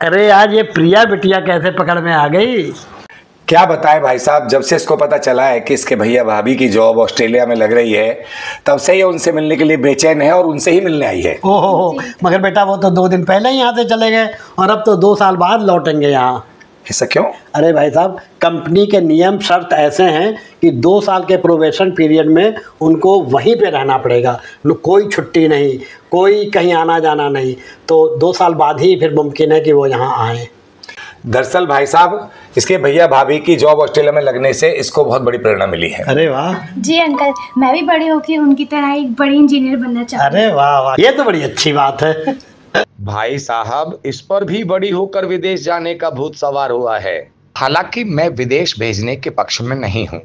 अरे आज ये प्रिया बिटिया कैसे पकड़ में आ गई? क्या बताएं भाई साहब, जब से इसको पता चला है कि इसके भैया भाभी की जॉब ऑस्ट्रेलिया में लग रही है, तब से ये उनसे मिलने के लिए बेचैन है और उनसे ही मिलने आई है। ओहो, मगर बेटा वो तो 2 दिन पहले ही यहाँ से चले गए और अब तो 2 साल बाद लौटेंगे यहाँ। ऐसा क्यों? अरे भाई साहब, कंपनी के नियम शर्त ऐसे हैं कि 2 साल के प्रोबेशन पीरियड में उनको वहीं पे रहना पड़ेगा। कोई छुट्टी नहीं, कोई कहीं आना जाना नहीं, तो 2 साल बाद ही फिर मुमकिन है कि वो यहाँ आएँ। दरअसल भाई साहब, इसके भैया भाभी की जॉब ऑस्ट्रेलिया में लगने से इसको बहुत बड़ी प्रेरणा मिली है। अरे वाह जी अंकल, मैं भी बड़ी होकर उनकी तरह एक बड़ी इंजीनियर बनना चाहती हूँ। अरे वाह वाह, ये तो बड़ी अच्छी बात है। भाई साहब, इस पर भी बड़ी होकर विदेश जाने का भूत सवार हुआ है। हालांकि मैं विदेश भेजने के पक्ष में नहीं हूँ।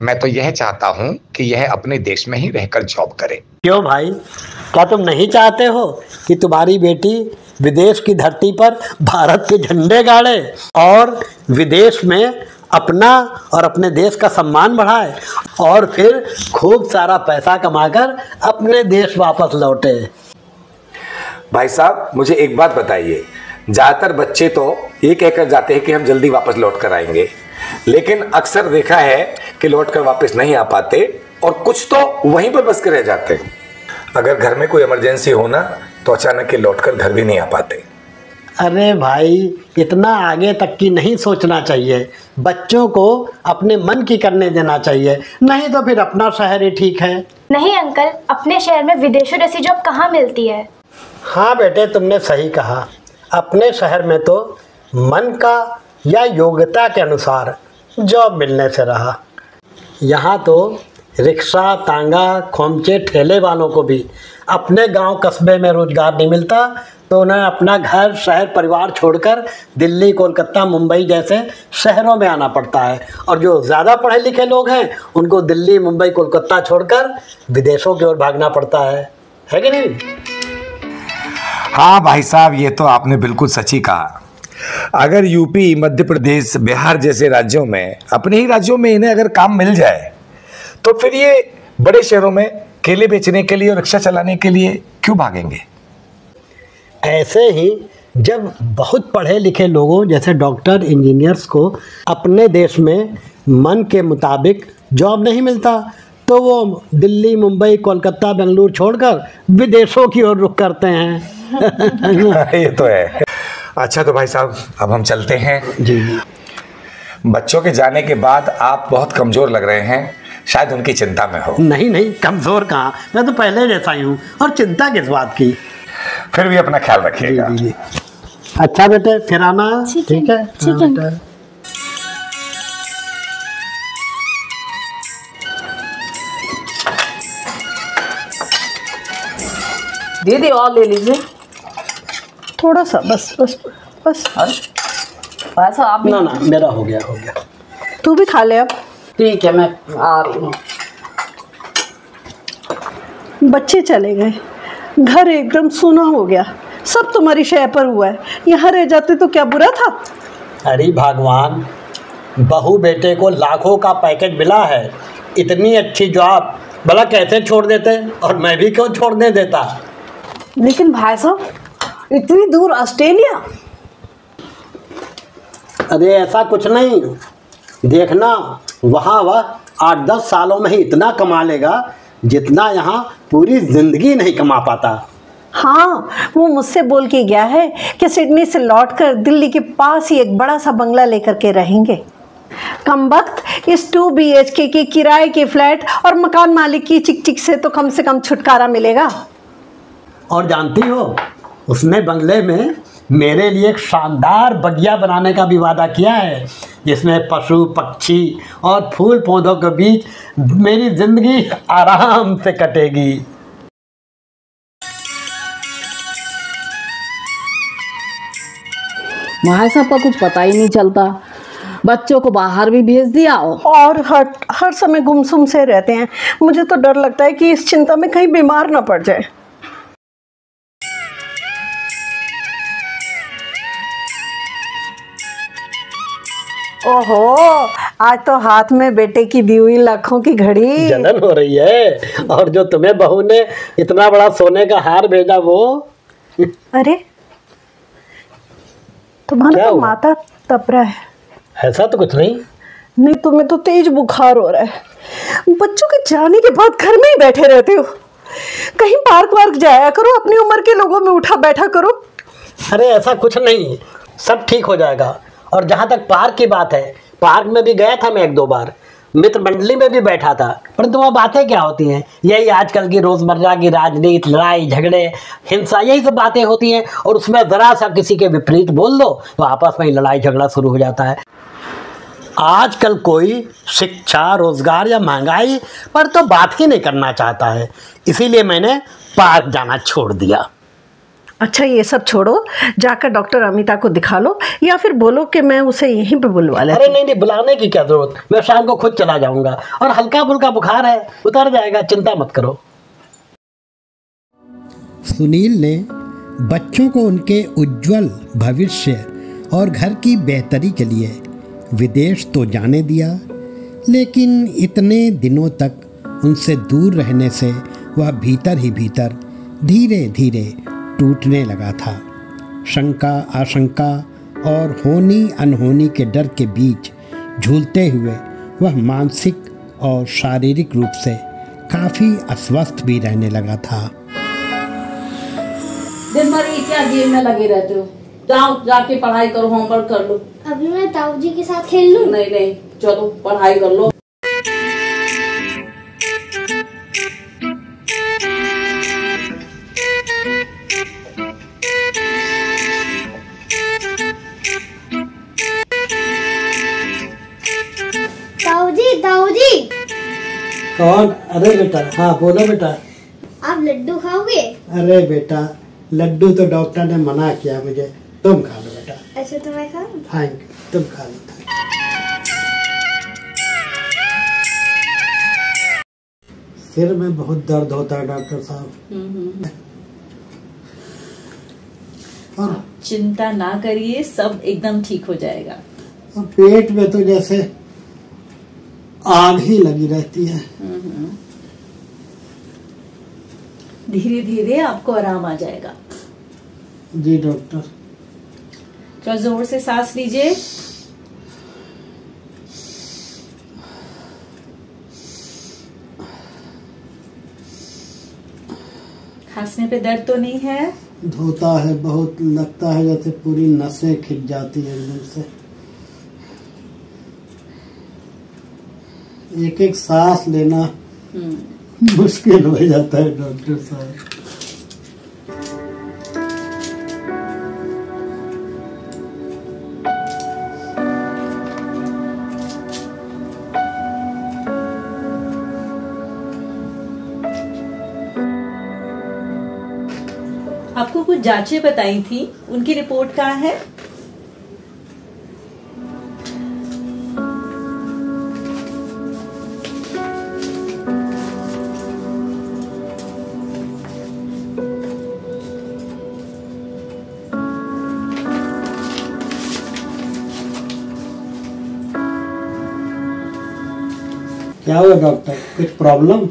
मैं तो यह चाहता हूँ कि यह अपने देश में ही रहकर जॉब करे। क्यों भाई, क्या तुम नहीं चाहते हो कि तुम्हारी बेटी विदेश की धरती पर भारत के झंडे गाड़े और विदेश में अपना और अपने देश का सम्मान बढ़ाए और फिर खूब सारा पैसा कमाकर अपने देश वापस लौटे? भाई साहब, मुझे एक बात बताइए, ज़्यादातर बच्चे तो ये कहकर जाते हैं कि हम जल्दी वापस लौट कर आएंगे, लेकिन अक्सर देखा है कि लौट कर वापस नहीं आ पाते और कुछ तो वहीं पर बस कर रह जाते हैं। अगर घर में कोई इमरजेंसी हो ना, तो अचानक के लौट कर घर भी नहीं आ पाते। अरे भाई, इतना आगे तक की नहीं सोचना चाहिए। बच्चों को अपने मन की करने देना चाहिए, नहीं तो फिर अपना शहर ही ठीक है। नहीं अंकल, अपने शहर में विदेशों जैसी जॉब कहाँ मिलती है? हाँ बेटे, तुमने सही कहा। अपने शहर में तो मन का या योग्यता के अनुसार जॉब मिलने से रहा। यहाँ तो रिक्शा, तांगा, खोमचे, ठेले वालों को भी अपने गांव कस्बे में रोजगार नहीं मिलता, तो उन्हें अपना घर, शहर, परिवार छोड़कर दिल्ली, कोलकाता, मुंबई जैसे शहरों में आना पड़ता है। और जो ज़्यादा पढ़े लिखे लोग हैं, उनको दिल्ली, मुंबई, कोलकाता छोड़कर विदेशों की ओर भागना पड़ता है कि नहीं? हाँ भाई साहब, ये तो आपने बिल्कुल सच ही कहा। अगर यूपी, मध्य प्रदेश, बिहार जैसे राज्यों में, अपने ही राज्यों में इन्हें अगर काम मिल जाए, तो फिर ये बड़े शहरों में केले बेचने के लिए और रिक्शा चलाने के लिए क्यों भागेंगे? ऐसे ही जब बहुत पढ़े लिखे लोगों जैसे डॉक्टर, इंजीनियर्स को अपने देश में मन के मुताबिक जॉब नहीं मिलता, तो वो दिल्ली, मुंबई, कोलकाता, बेंगलुरु छोड़कर विदेशों की ओर रुख करते हैं। ये तो है। अच्छा तो भाई साहब, अब हम चलते हैं। जी। बच्चों के जाने के बाद आप बहुत कमज़ोर लग रहे हैं, शायद उनकी चिंता में हो। नहीं नहीं, कमज़ोर कहाँ, मैं तो पहले जैसा ही हूँ। और चिंता किस बात की? फिर भी अपना ख्याल रखिएगा। जी जी। अच्छा बेटे, फिर आना। ठीक है, ठीक है। बेटा। दीदी और ले लीजिए थोड़ा सा, बस बस बस। पैसा आप ना ना, मेरा हो गया हो गया। तू भी खा ले अब। ठीक है, मैं आ रही हूँ। बच्चे चले गए, घर एकदम सूना हो गया। सब तुम्हारी शय पर हुआ है। यहाँ रह जाते तो क्या बुरा था? अरे भगवान, बहू बेटे को लाखों का पैकेज मिला है, इतनी अच्छी जॉब, भला कैसे छोड़ देते? और मैं भी क्यों छोड़ने देता? लेकिन भाई साहब, इतनी दूर ऑस्ट्रेलिया? अरे ऐसा कुछ नहीं, देखना वहाँ वह 8-10 सालों में ही इतना कमा लेगा जितना यहाँ पूरी जिंदगी नहीं कमा पाता। हाँ, वो मुझसे बोल के गया है कि सिडनी से लौटकर दिल्ली के पास ही एक बड़ा सा बंगला लेकर के रहेंगे। कमबख्त इस 2 BHK के किराए के फ्लैट और मकान मालिक की चिक-चिक से तो कम से कम छुटकारा मिलेगा। और जानती हो, उसने बंगले में मेरे लिए एक शानदार बगिया बनाने का भी वादा किया है, जिसमें पशु, पक्षी और फूल पौधों के बीच मेरी जिंदगी आराम से कटेगी। भाई साहब का कुछ पता ही नहीं चलता। बच्चों को बाहर भी भेज दिया और हर समय गुमसुम से रहते हैं। मुझे तो डर लगता है कि इस चिंता में कहीं बीमार ना पड़ जाए। ओहो, आज तो हाथ में बेटे की दी हुई लाखों की घड़ी। जलन हो रही है। और जो तुम्हें बहू ने इतना बड़ा सोने का हार भेजा वो? अरे तुम्हारा क्या तो हुआ? माथा तप रहा है। ऐसा तो कुछ नहीं। नहीं, तुम्हें तो तेज बुखार हो रहा है। बच्चों के जाने के बाद घर में ही बैठे रहते हो। कहीं पार्क वार्क जाया करो, अपनी उम्र के लोगों में उठा बैठा करो। अरे ऐसा कुछ नहीं, सब ठीक हो जाएगा। और जहाँ तक पार्क की बात है, पार्क में भी गया था मैं 1-2 बार, मित्र मंडली में भी बैठा था, परंतु वहाँ बातें क्या होती हैं? यही आजकल की रोज़मर्रा की राजनीति, लड़ाई झगड़े, हिंसा, यही सब बातें होती हैं। और उसमें ज़रा सा किसी के विपरीत बोल दो तो आपस में ही लड़ाई झगड़ा शुरू हो जाता है। आजकल कोई शिक्षा, रोज़गार या महंगाई पर तो बात ही नहीं करना चाहता है, इसीलिए मैंने पार्क जाना छोड़ दिया। अच्छा, ये सब छोड़ो, जाकर डॉक्टर अमिता को दिखा लो, या फिर बोलो कि मैं उसे यहीं पे बुलवा लेती। अरे नहीं नहीं, बुलाने की क्या जरूरत, मैं शाम को खुद चला जाऊंगा। और हल्का फुल्का बुखार है, उतर जाएगा, चिंता मत करो। सुनील ने बच्चों को उनके उज्जवल भविष्य और घर की बेहतरी के लिए विदेश तो जाने दिया, लेकिन इतने दिनों तक उनसे दूर रहने से वह भीतर ही भीतर धीरे धीरे टूटने लगा था। शंका, आशंका और होनी अनहोनी के डर के बीच झूलते हुए वह मानसिक और शारीरिक रूप से काफ़ी अस्वस्थ भी रहने लगा था। दिन भर ये क्या गेम में लगे रहते हो? जाओ, जाके पढ़ाई करो, होमवर्क कर लो। अभी मैं ताऊ जी के साथ खेल लूं? नहीं नहीं, चलो पढ़ाई कर लो। ताऊ जी। कौन? अरे बेटा, हाँ बोलो बेटा। आप लड्डू खाओगे? अरे बेटा, लड्डू तो डॉक्टर ने मना किया मुझे, तुम खा लो बेटा। अच्छा तो मैं खाऊं? थैंक यू, तुम खा लो। सिर में बहुत दर्द होता है डॉक्टर साहब। और चिंता ना करिए, सब एकदम ठीक हो जाएगा। पेट में तो जैसे आग ही लगी रहती है। धीरे धीरे आपको आराम आ जाएगा। जी डॉक्टर। थोड़ा जोर से सांस लीजिए। खांसने पे दर्द तो नहीं है? धोता है बहुत, लगता है जैसे पूरी नसें खिंच जाती है एकदम से। एक एक सांस लेना मुश्किल हो जाता है डॉक्टर साहब। आपको कुछ जांचें बताई थी, उनकी रिपोर्ट कहाँ है? क्या हुआ डॉक्टर, कुछ प्रॉब्लम?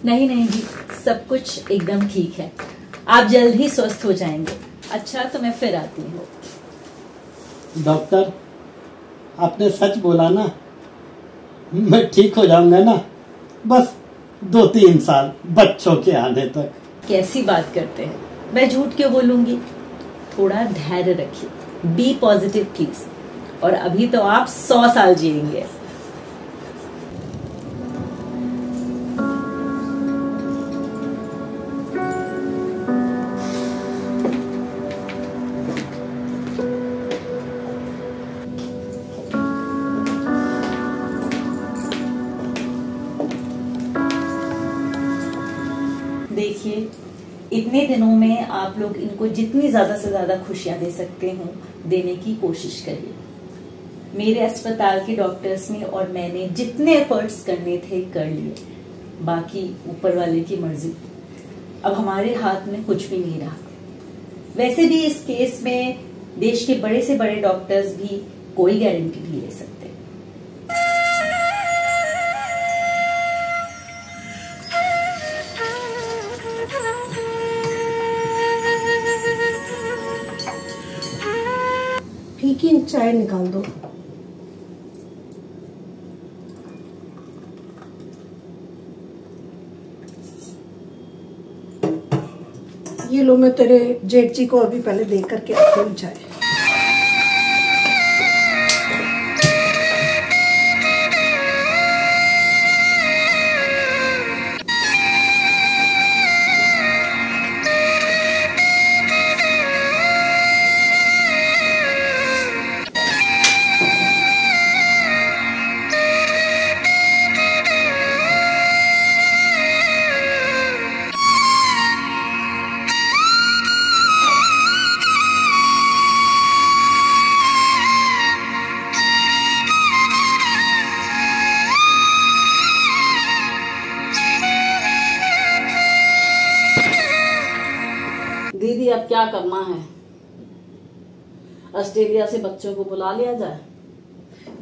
नहीं नहीं जी, सब कुछ एकदम ठीक है। आप जल्द ही स्वस्थ हो जाएंगे। अच्छा, तो मैं फिर आती हूँ। डॉक्टर, आपने सच बोला ना? मैं ठीक हो जाऊंगा ना? बस 2-3 साल, बच्चों के आने तक। कैसी बात करते हैं, मैं झूठ क्यों बोलूंगी? थोड़ा धैर्य रखिए, बी पॉजिटिव प्लीज। और अभी तो आप 100 साल जिएंगे। देखिए, इतने दिनों में आप लोग इनको जितनी ज्यादा से ज्यादा खुशियां दे सकते हो, देने की कोशिश करिए। मेरे अस्पताल के डॉक्टर्स ने और मैंने जितने एफर्ट्स करने थे कर लिए, बाकी ऊपर वाले की मर्जी। अब हमारे हाथ में कुछ भी नहीं रहा। वैसे भी इस केस में देश के बड़े से बड़े डॉक्टर्स भी कोई गारंटी नहीं ले सकते। चाय निकाल दो। ये लो, मैं तेरे जेठ जी को अभी पहले दे करके आती हूँ चाय। दीदी अब क्या करना है? ऑस्ट्रेलिया से बच्चों को बुला लिया जाए?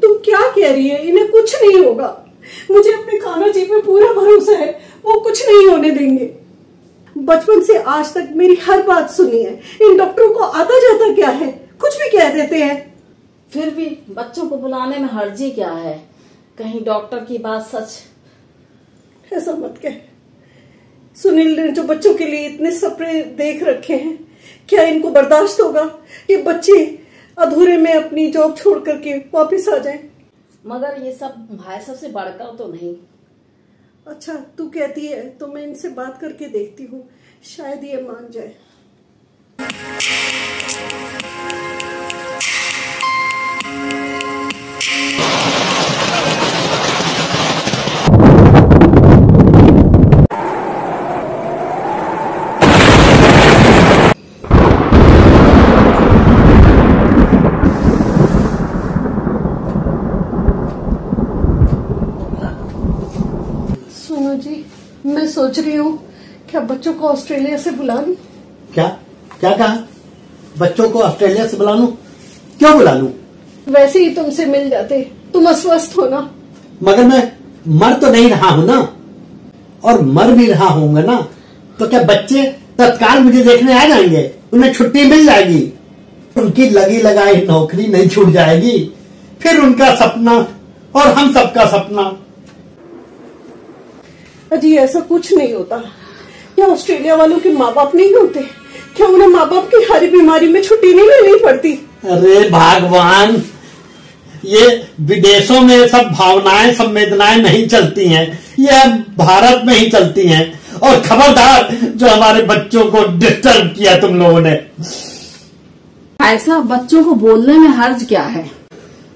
तुम क्या कह रही है? इन्हें कुछ नहीं होगा। मुझे अपने कान्हा जी पे पूरा भरोसा है, वो कुछ नहीं होने देंगे। बचपन से आज तक मेरी हर बात सुनी है। इन डॉक्टरों को आता जाता क्या है, कुछ भी कह देते हैं। फिर भी बच्चों को बुलाने में हर्जी क्या है? कहीं डॉक्टर की बात सच? ऐसा मत कह। सुनील ने जो बच्चों के लिए इतने सपने देख रखे हैं, क्या इनको बर्दाश्त होगा कि बच्चे अधूरे में अपनी जॉब छोड़ करके वापस आ जाएं? मगर ये सब भाई साहब से बढ़कर तो नहीं। अच्छा, तू कहती है तो मैं इनसे बात करके देखती हूँ, शायद ये मान जाए। सुनो जी, मैं सोच रही हूँ क्या बच्चों को ऑस्ट्रेलिया से बुला लूं? क्या क्या कहा? बच्चों को ऑस्ट्रेलिया से बुला लूं? क्यों बुला लूं? वैसे ही तुमसे मिल जाते, तुम अस्वस्थ हो ना। मगर मैं मर तो नहीं रहा हूं ना, और मर भी रहा होऊंगा ना, तो क्या बच्चे तत्काल मुझे देखने आ जाएंगे? उन्हें छुट्टी मिल जाएगी, उनकी लगी लगाई नौकरी नहीं छूट जाएगी, फिर उनका सपना और हम सबका सपना। अजी ऐसा कुछ नहीं होता। क्या ऑस्ट्रेलिया वालों के माँ बाप नहीं होते? क्या उन्हें माँ बाप की हर बीमारी में छुट्टी नहीं लेनी पड़ती? अरे भगवान, ये विदेशों में सब भावनाएं संवेदनाएं नहीं चलती हैं, ये भारत में ही चलती हैं। और खबरदार जो हमारे बच्चों को डिस्टर्ब किया तुम लोगों ने। ऐसा बच्चों को बोलने में हर्ज क्या है?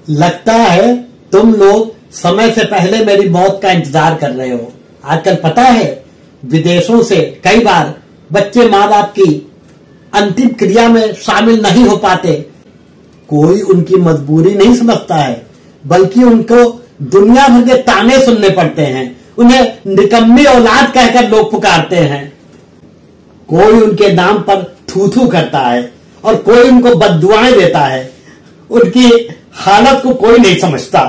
लगता है तुम लोग समय से पहले मेरी मौत का इंतजार कर रहे हो। आजकल पता है विदेशों से कई बार बच्चे माँ बाप की अंतिम क्रिया में शामिल नहीं हो पाते। कोई उनकी मजबूरी नहीं समझता है, बल्कि उनको दुनिया भर के ताने सुनने पड़ते हैं। उन्हें निकम्मी औलाद कहकर लोग पुकारते हैं। कोई उनके नाम पर थू थू करता है और कोई उनको बद्दुआएं देता है। उनकी हालत को कोई नहीं समझता।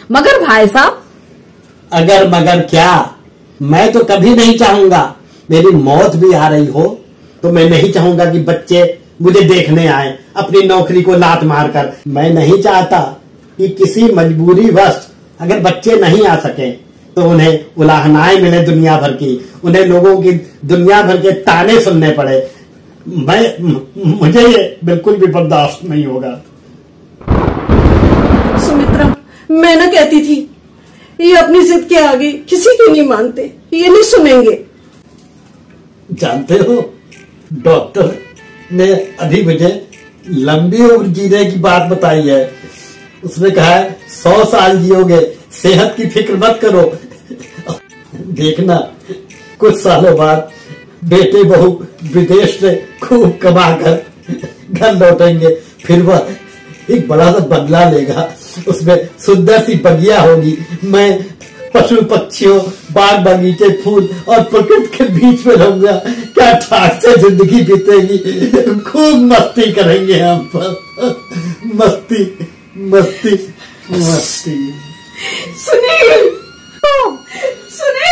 मगर भाई साहब, अगर मगर क्या? मैं तो कभी नहीं चाहूंगा मेरी मौत भी आ रही हो तो मैं नहीं चाहूंगा कि बच्चे मुझे देखने आए अपनी नौकरी को लात मारकर। मैं नहीं चाहता कि किसी मजबूरी वश अगर बच्चे नहीं आ सके तो उन्हें उलाहनाएं मिले दुनिया भर की, उन्हें लोगों की दुनिया भर के ताने सुनने पड़े। मुझे ये बिल्कुल भी बर्दाश्त नहीं होगा। सुमित्रा, मैं ना कहती थी, ये अपनी जिद के आगे किसी की नहीं मानते, ये नहीं सुनेंगे। जानते हो, डॉक्टर ने अभी मुझे लंबी उम्र जीने की बात बताई है। उसने कहा है 100 साल जियोगे, सेहत की फिक्र मत करो। देखना कुछ सालों बाद बेटे बहू विदेश से खूब कमा कर घर लौटेंगे, फिर वह एक बड़ा सा बंगला लेगा, उसमें सुंदर सी बगिया होगी। मैं पशु पक्षियों, बाग बगीचे, फूल और प्रकृति के बीच में रहूंगा। क्या ठाक से जिंदगी बीतेगी, खूब मस्ती करेंगे हम पर। मस्ती मस्ती मस्ती। सुनील, सुनील।